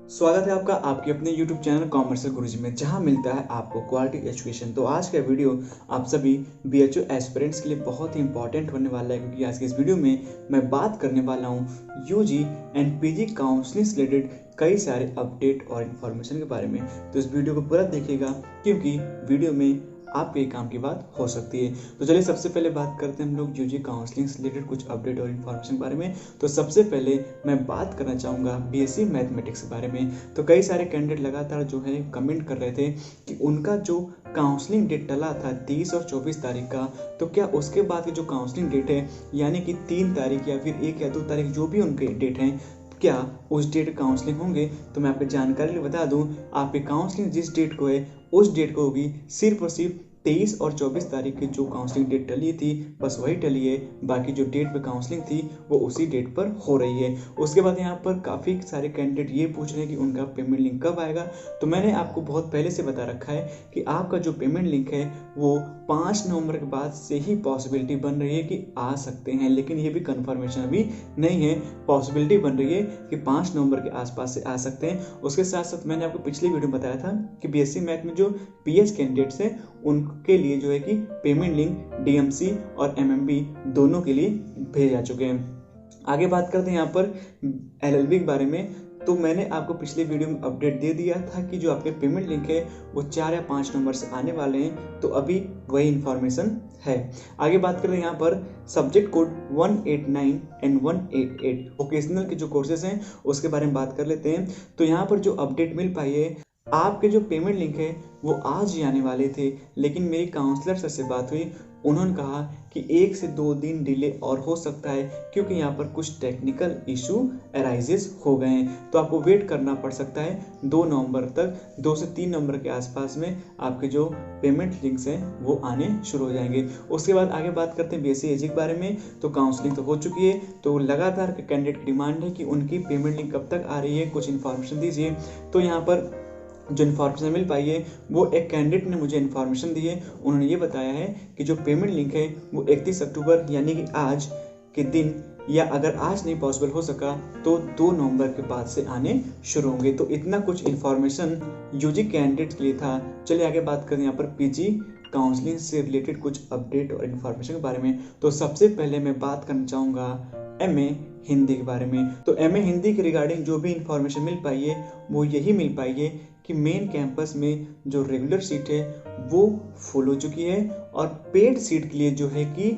स्वागत है आपका आपके अपने YouTube चैनल कॉमर्शियल गुरुजी में, जहां मिलता है आपको क्वालिटी एजुकेशन। तो आज का वीडियो आप सभी BHO एस्पिरेंट्स के लिए बहुत ही इंपॉर्टेंट होने वाला है, क्योंकि आज के इस वीडियो में मैं बात करने वाला हूं UG एंड PG काउंसलिंग से रिलेटेड कई सारे अपडेट और इन्फॉर्मेशन के बारे में। तो इस वीडियो को पूरा देखिएगा, क्योंकि वीडियो में आपके काम की बात हो सकती है। तो चलिए सबसे पहले बात करते हैं हम लोग UG काउंसलिंग से रिलेटेड कुछ अपडेट और इन्फॉर्मेशन के बारे में। तो सबसे पहले मैं बात करना चाहूँगा BSc मैथमेटिक्स के बारे में। तो कई सारे कैंडिडेट लगातार जो है कमेंट कर रहे थे कि उनका जो काउंसलिंग डेट टला था 30 और 24 तारीख का, तो क्या उसके बाद की जो काउंसलिंग डेट है यानी कि 3 तारीख या फिर 1 या 2 तारीख जो भी उनके डेट हैं, क्या उस डेट काउंसलिंग होंगे। तो मैं आपको जानकारी बता दूं, आपकी काउंसलिंग जिस डेट को है उस डेट को होगी सिर्फ और सिर्फ 23 और 24 तारीख की जो काउंसलिंग डेट टली थी बस वही टली है। बाकी जो डेट पे काउंसलिंग थी वो उसी डेट पर हो रही है। उसके बाद यहाँ पर काफ़ी सारे कैंडिडेट ये पूछ रहे हैं कि उनका पेमेंट लिंक कब आएगा। तो मैंने आपको बहुत पहले से बता रखा है कि आपका जो पेमेंट लिंक है वो 5 नवंबर के बाद से ही पॉसिबिलिटी बन रही है कि आ सकते हैं, लेकिन ये भी कंफर्मेशन अभी नहीं है। पॉसिबिलिटी बन रही है कि 5 नवंबर के आसपास से आ सकते हैं। उसके साथ साथ मैंने आपको पिछली वीडियो में बताया था कि BSc मैथ में जो PS कैंडिडेट्स हैं उनके लिए जो है कि पेमेंट लिंक DMC और MMB दोनों के लिए भेजे जा चुके हैं। आगे बात करते हैं यहाँ पर LLB के बारे में। तो मैंने आपको पिछले वीडियो में अपडेट दे दिया था कि जो आपके पेमेंट लिंक है वो 4 या 5 नंबर से आने वाले हैं, तो अभी वही इन्फॉर्मेशन है। आगे बात करें यहाँ पर सब्जेक्ट कोड 189 एंड 188 वोकेशनल के जो कोर्सेज हैं उसके बारे में बात कर लेते हैं। तो यहाँ पर जो अपडेट मिल पाई है, आपके जो पेमेंट लिंक है वो आज ही आने वाले थे, लेकिन मेरी काउंसलर सर से बात हुई, उन्होंने कहा कि 1 से 2 दिन डिले और हो सकता है, क्योंकि यहाँ पर कुछ टेक्निकल इशू अराइजेस हो गए हैं। तो आपको वेट करना पड़ सकता है 2 नवंबर तक। 2 से 3 नवंबर के आसपास में आपके जो पेमेंट लिंक्स हैं वो आने शुरू हो जाएंगे। उसके बाद आगे बात करते हैं BSc AG के बारे में। तो काउंसलिंग तो हो चुकी है, तो लगातार कैंडिडेट की डिमांड है कि उनकी पेमेंट लिंक कब तक आ रही है, कुछ इन्फॉर्मेशन दीजिए। तो यहाँ पर जो इन्फॉर्मेशन मिल पाई है वो एक कैंडिडेट ने मुझे इन्फॉर्मेशन दी है। उन्होंने ये बताया है कि जो पेमेंट लिंक है वो 31 अक्टूबर यानी कि आज के दिन, या अगर आज नहीं पॉसिबल हो सका तो 2 नवंबर के बाद से आने शुरू होंगे। तो इतना कुछ इन्फॉर्मेशन UG कैंडिडेट के लिए था। चलिए आगे बात करें यहाँ पर PG काउंसलिंग से रिलेटेड कुछ अपडेट और इन्फॉर्मेशन के बारे में। तो सबसे पहले मैं बात करना चाहूँगा MA हिंदी के बारे में। तो MA हिंदी के रिगार्डिंग जो भी इन्फॉर्मेशन मिल पाई है वो यही मिल पाई है कि मेन कैंपस में जो रेगुलर सीट है वो फुल हो चुकी है, और पेड सीट के लिए जो है कि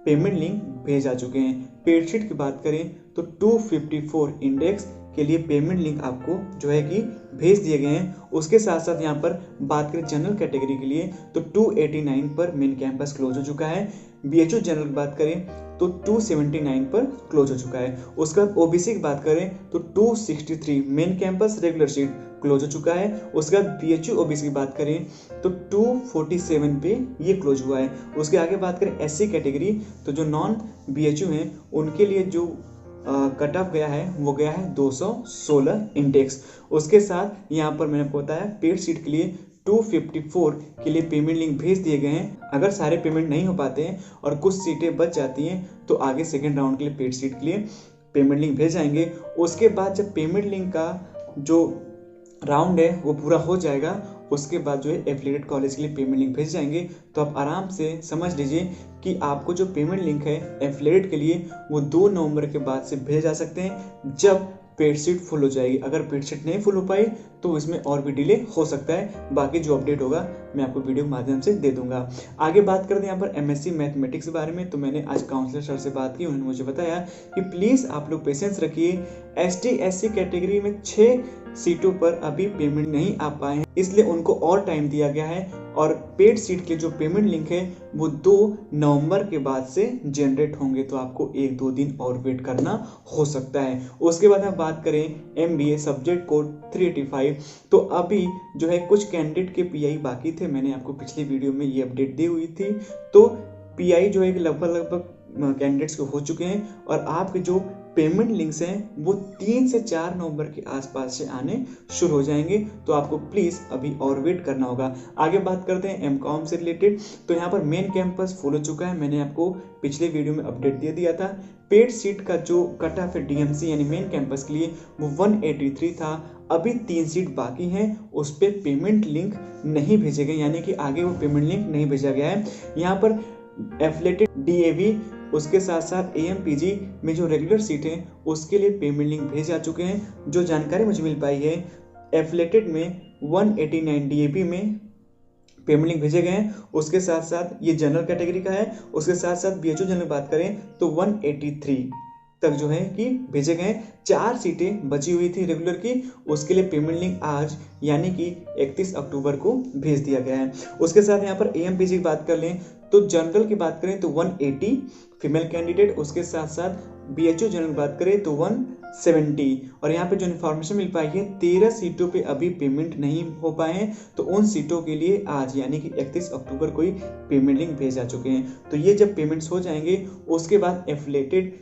पेमेंट लिंक भेजा चुके हैं। पेड सीट की बात करें तो 254 इंडेक्स के लिए पेमेंट लिंक आपको जो है कि भेज दिए गए हैं। उसके साथ साथ यहाँ पर बात करें जनरल कैटेगरी के लिए तो 289 पर मेन कैंपस क्लोज हो चुका है। BHO जनरल की बात करें तो 279 पर क्लोज हो चुका है। उसके बाद OBC की बात करें तो 263 main campus regular seat close हो चुका है। उसके बाद BHU OBC की बात करें तो 247 पे ये क्लोज हुआ है। उसके आगे बात करें SC कैटेगरी, तो जो नॉन BHU हैं उनके लिए जो कट ऑफ गया है वो गया है 216 इंडेक्स। उसके साथ यहाँ पर मैंने आपको बताया पेड सीट के लिए 254 के लिए पेमेंट लिंक भेज दिए गए हैं। अगर सारे पेमेंट नहीं हो पाते हैं और कुछ सीटें बच जाती हैं तो आगे सेकेंड राउंड के लिए पेड सीट के लिए पेमेंट लिंक भेज जाएंगे। उसके बाद जब पेमेंट लिंक का जो राउंड है वो पूरा हो जाएगा, उसके बाद जो है एफिलिएटेड कॉलेज के लिए पेमेंट लिंक भेज जाएंगे। तो आप आराम से समझ लीजिए कि आपको जो पेमेंट लिंक है एफिलिएटेड के लिए वो 2 नवंबर के बाद से भेजे जा सकते हैं, जब पेड सीट फुल हो जाएगी। अगर पेड सीट नहीं फुल हो पाई तो इसमें और भी डिले हो सकता है। बाकी जो अपडेट होगा मैं आपको वीडियो के माध्यम से दे दूंगा। आगे बात करते हैं यहाँ पर MSc मैथमेटिक्स के बारे में। तो मैंने आज काउंसलर सर से बात की, उन्होंने मुझे बताया कि प्लीज़ आप लोग पेशेंस रखिए। ST SC कैटेगरी में 6 सीटों पर अभी पेमेंट नहीं आ पाए हैं, इसलिए उनको और टाइम दिया गया है, और पेड सीट के जो पेमेंट लिंक है वो 2 नवंबर के बाद से जनरेट होंगे। तो आपको 1-2 दिन और वेट करना हो सकता है। उसके बाद हम बात करें MBA सब्जेक्ट कोड 385, तो अभी जो है कुछ कैंडिडेट के PI बाकी थे। मैंने आपको पिछली वीडियो में ये अपडेट दी हुई थी। तो PI जो है लगभग कैंडिडेट्स को हो चुके हैं, और आपके जो पेमेंट लिंक्स हैं वो 3 से 4 नवंबर के आसपास से आने शुरू हो जाएंगे। तो आपको प्लीज़ अभी और वेट करना होगा। आगे बात करते हैं एमकॉम से रिलेटेड। तो यहाँ पर मेन कैंपस फुल हो चुका है, मैंने आपको पिछले वीडियो में अपडेट दे दिया था। पेड सीट का जो कट ऑफ है डीएमसी यानी मेन कैंपस के लिए वो 183 था। अभी 3 सीट बाकी हैं, उस पर पेमेंट लिंक नहीं भेजे गए, यानी कि आगे वो पेमेंट लिंक नहीं भेजा गया है। यहाँ पर एफिलेटेड डीएवी उसके साथ साथ एएमपीजी में जो रेगुलर सीट है उसके लिए पेमेंट लिंक भेज जा चुके हैं। जो जानकारी मुझे मिल पाई है, एफिलेटेड में 189 डीएपी में पेमेंट लिंक भेजे गए हैं। उसके साथ साथ ये जनरल कैटेगरी का है, उसके साथ साथ बीएचओ जनरल बात करें तो 183 तक जो है कि भेजे गए। 4 सीटें बची हुई थी रेगुलर की, उसके लिए पेमेंट लिंक आज यानी कि 31 अक्टूबर को भेज दिया गया है। उसके साथ यहाँ पर एएमपीजी की बात कर लें तो जनरल की बात करें तो 180 फीमेल कैंडिडेट, उसके साथ साथ बीएचओ जनरल बात करें तो 170। और यहाँ पे जो इन्फॉर्मेशन मिल पाई है 13 सीटों पे अभी पेमेंट नहीं हो पाए हैं, तो उन सीटों के लिए आज यानी कि 31 अक्टूबर को ही पेमेंट लिंक भेज जा चुके हैं। तो ये जब पेमेंट्स हो जाएंगे उसके बाद एफिलेटेड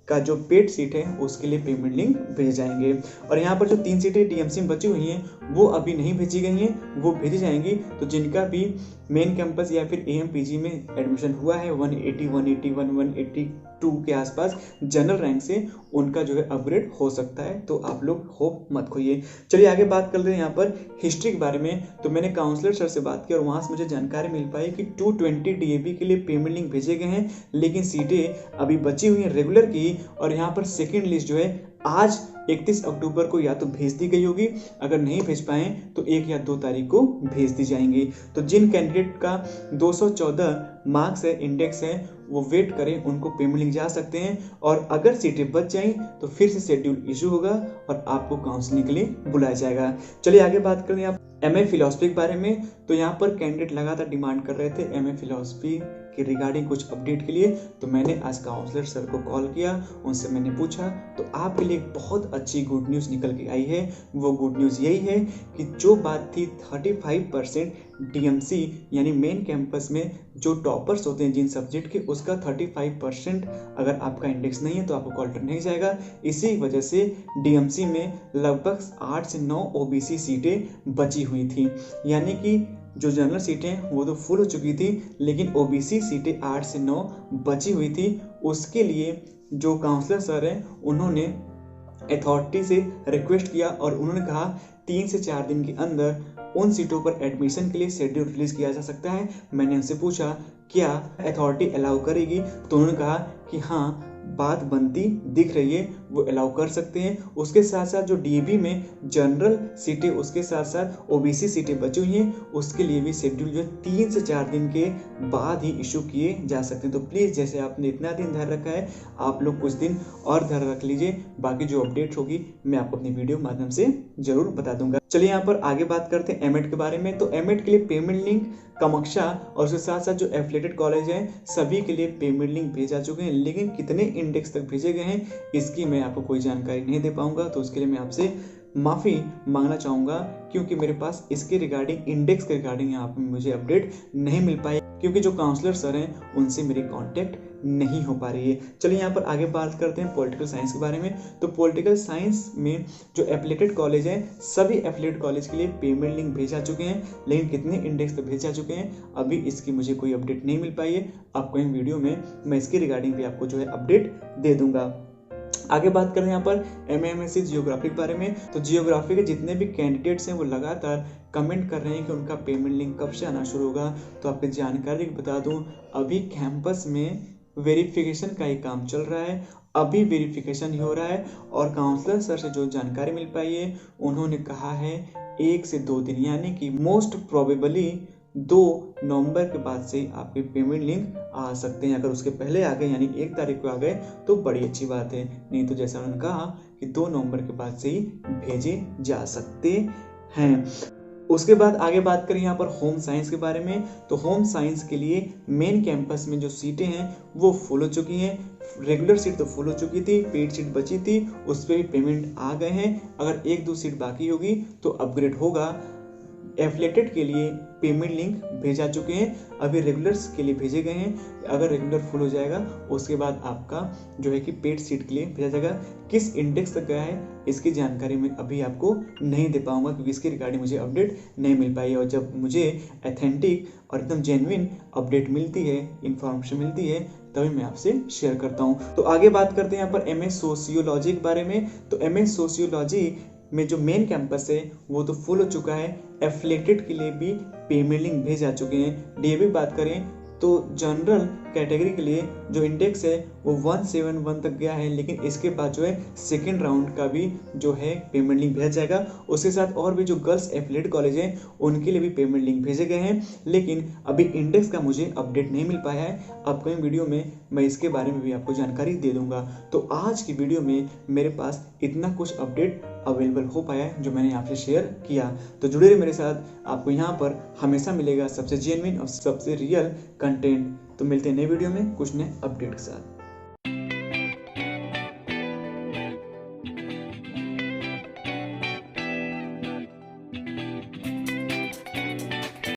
का जो पेड सीट है उसके लिए पेमेंट लिंक भेज जाएंगे। और यहाँ पर जो 3 सीटें डीएमसी में बची हुई हैं वो अभी नहीं भेजी गई हैं, वो भेजी जाएंगी। तो जिनका भी मेन कैंपस या फिर एएमपीजी में एडमिशन हुआ है 180, 181, 182 के आसपास जनरल रैंक से, उनका जो है अपग्रेड हो सकता है। तो आप लोग होप मत खोइए। चलिए आगे बात कर लेते हैं यहाँ पर हिस्ट्री के बारे में। तो मैंने काउंसलर सर से बात की और वहाँ से मुझे जानकारी मिल पाई कि 220 डीएबी के लिए पेमेंट लिंक भेजे गए हैं, लेकिन सीटें अभी बची हुई हैं रेगुलर की। और यहाँ पर सेकेंड लिस्ट जो है आज 31 अक्टूबर को या तो भेज दी गई होगी, अगर नहीं भेज पाए तो 1 या 2 तारीख को भेज दी जाएंगी। तो जिन कैंडिडेट का 214 मार्क्स है, इंडेक्स है, वो वेट करें, उनको पेमेंट लिंक जा सकते हैं। और अगर सीटें बच जाएं तो फिर से शेड्यूल इशू होगा और आपको काउंसलिंग के लिए बुलाया जाएगा। चलिए आगे बात करें आप एमए फिलॉसफी के बारे में। तो यहाँ पर कैंडिडेट लगातार डिमांड कर रहे थे एमए फिलॉसफी के रिगार्डिंग कुछ अपडेट के लिए। तो मैंने आज काउंसलर सर को कॉल किया, उनसे मैंने पूछा, तो आपके लिए एक बहुत अच्छी गुड न्यूज़ निकल के आई है। वो गुड न्यूज़ यही है कि जो बात थी 35% डीएमसी यानी मेन कैंपस में जो टॉपर्स होते हैं जिन सब्जेक्ट के, उसका 35% अगर आपका इंडेक्स नहीं है तो आपको क्वार्टर नहीं जाएगा। इसी वजह से डीएमसी में लगभग 8 से 9 ओबीसी सीटें बची हुई थी, यानी कि जो जनरल सीटें वो तो फुल हो चुकी थी, लेकिन ओबीसी सीटें 8 से 9 बची हुई थी। उसके लिए जो काउंसलर सर हैं उन्होंने अथॉरिटी से रिक्वेस्ट किया और उन्होंने कहा 3 से 4 दिन के अंदर उन सीटों पर एडमिशन के लिए शेड्यूल रिलीज किया जा सकता है। मैंने उनसे पूछा क्या अथॉरिटी अलाउ करेगी, तो उन्होंने कहा कि हाँ बात बनती दिख रही है, वो अलाउ कर सकते हैं। उसके साथ साथ जो डीबी में जनरल सीटें, उसके साथ साथ ओबीसी सीटें बची हुई हैं, उसके लिए भी शेड्यूल जो 3 से 4 दिन के बाद ही इशू किए जा सकते हैं। तो प्लीज़ जैसे आपने इतना दिन धैर्य रखा है, आप लोग कुछ दिन और धैर्य रख लीजिए। बाकी जो अपडेट होगी मैं आपको अपनी वीडियो माध्यम से जरूर बता दूंगा। चलिए यहाँ पर आगे बात करते हैं एमएड के बारे में। तो एमएड के लिए पेमेंट लिंक कामाक्षा और उसके साथ साथ जो एफिलेटेड कॉलेज हैं सभी के लिए पेमेंट लिंक भेजा चुके हैं, लेकिन कितने इंडेक्स तक भेजे गए हैं इसकी मैं आपको कोई जानकारी नहीं दे पाऊंगा। तो उसके लिए मैं आपसे माफ़ी मांगना चाहूँगा, क्योंकि मेरे पास इसके रिगार्डिंग इंडेक्स के रिगार्डिंग यहाँ पर मुझे अपडेट नहीं मिल पाई, क्योंकि जो काउंसलर सर हैं उनसे मेरी कांटेक्ट नहीं हो पा रही है। चलिए यहाँ पर आगे बात करते हैं पॉलिटिकल साइंस के बारे में। तो पॉलिटिकल साइंस में जो एफिलेटेड कॉलेज हैं सभी एफिलेटेड कॉलेज के लिए पेमेंट लिंक भेजा चुके हैं, लेकिन कितने इंडेक्स तक भेजा चुके हैं अभी इसकी मुझे कोई अपडेट नहीं मिल पाई है। आपको इन वीडियो में मैं इसके रिगार्डिंग भी आपको जो है अपडेट दे दूंगा। आगे बात करें यहाँ पर एमएमएससी जियोग्राफी के बारे में। तो जियोग्राफी के जितने भी कैंडिडेट्स हैं वो लगातार कमेंट कर रहे हैं कि उनका पेमेंट लिंक कब से आना शुरू होगा। तो आपकी जानकारी बता दूं, अभी कैंपस में वेरिफिकेशन का ही काम चल रहा है, अभी वेरिफिकेशन ही हो रहा है। और काउंसलर सर से जो जानकारी मिल पाई है उन्होंने कहा है 1 से 2 दिन, यानी कि मोस्ट प्रोबेबली 2 नवंबर के बाद से आपके पेमेंट लिंक आ सकते हैं। अगर उसके पहले आ गए यानी 1 तारीख को आ गए तो बड़ी अच्छी बात है, नहीं तो जैसा उन्होंने कहा कि 2 नवंबर के बाद से ही भेजे जा सकते हैं। उसके बाद आगे बात करें यहाँ पर होम साइंस के बारे में। तो होम साइंस के लिए मेन कैंपस में जो सीटें हैं वो फुल हो चुकी हैं। रेगुलर सीट तो फुल हो चुकी थी, पेड सीट बची थी, उस पर भी पेमेंट आ गए हैं। अगर 1-2 सीट बाकी होगी तो अपग्रेड होगा। एफिलिएटेड के लिए पेमेंट लिंक भेजा चुके हैं, अभी रेगुलर्स के लिए भेजे गए हैं। अगर रेगुलर फुल हो जाएगा उसके बाद आपका जो है कि पेड सीट के लिए भेजा जाएगा। किस इंडेक्स तक गया है इसकी जानकारी मैं अभी आपको नहीं दे पाऊंगा, क्योंकि इसके रिगार्डिंग मुझे अपडेट नहीं मिल पाई है। और जब मुझे ऑथेंटिक और एकदम जेन्युइन अपडेट मिलती है, इंफॉर्मेशन मिलती है, तभी मैं आपसे शेयर करता हूँ। तो आगे बात करते हैं यहाँ पर एमए सोशियोलॉजी के बारे में। तो एमए सोशियोलॉजी में जो मेन कैंपस है वो तो फुल हो चुका है, एफिलिएटेड के लिए भी पेमेंट लिंक भेज आ चुके हैं। डीएवी बात करें तो जनरल कैटेगरी के लिए जो इंडेक्स है वो 171 तक गया है, लेकिन इसके बाद जो है सेकेंड राउंड का भी जो है पेमेंट लिंक भेजा जाएगा। उसके साथ और भी जो गर्ल्स एफिलिएटेड कॉलेज हैं उनके लिए भी पेमेंट लिंक भेजे गए हैं, लेकिन अभी इंडेक्स का मुझे अपडेट नहीं मिल पाया है। अपकमिंग वीडियो में मैं इसके बारे में भी आपको जानकारी दे दूंगा। तो आज की वीडियो में मेरे पास इतना कुछ अपडेट अवेलेबल हो पाया है जो मैंने आपसे शेयर किया। तो जुड़े रहिए मेरे साथ, आपको यहाँ पर हमेशा मिलेगा सबसे जेन्युइन और सबसे रियल कंटेंट। तो मिलते हैं नए वीडियो में कुछ नए अपडेट के साथ।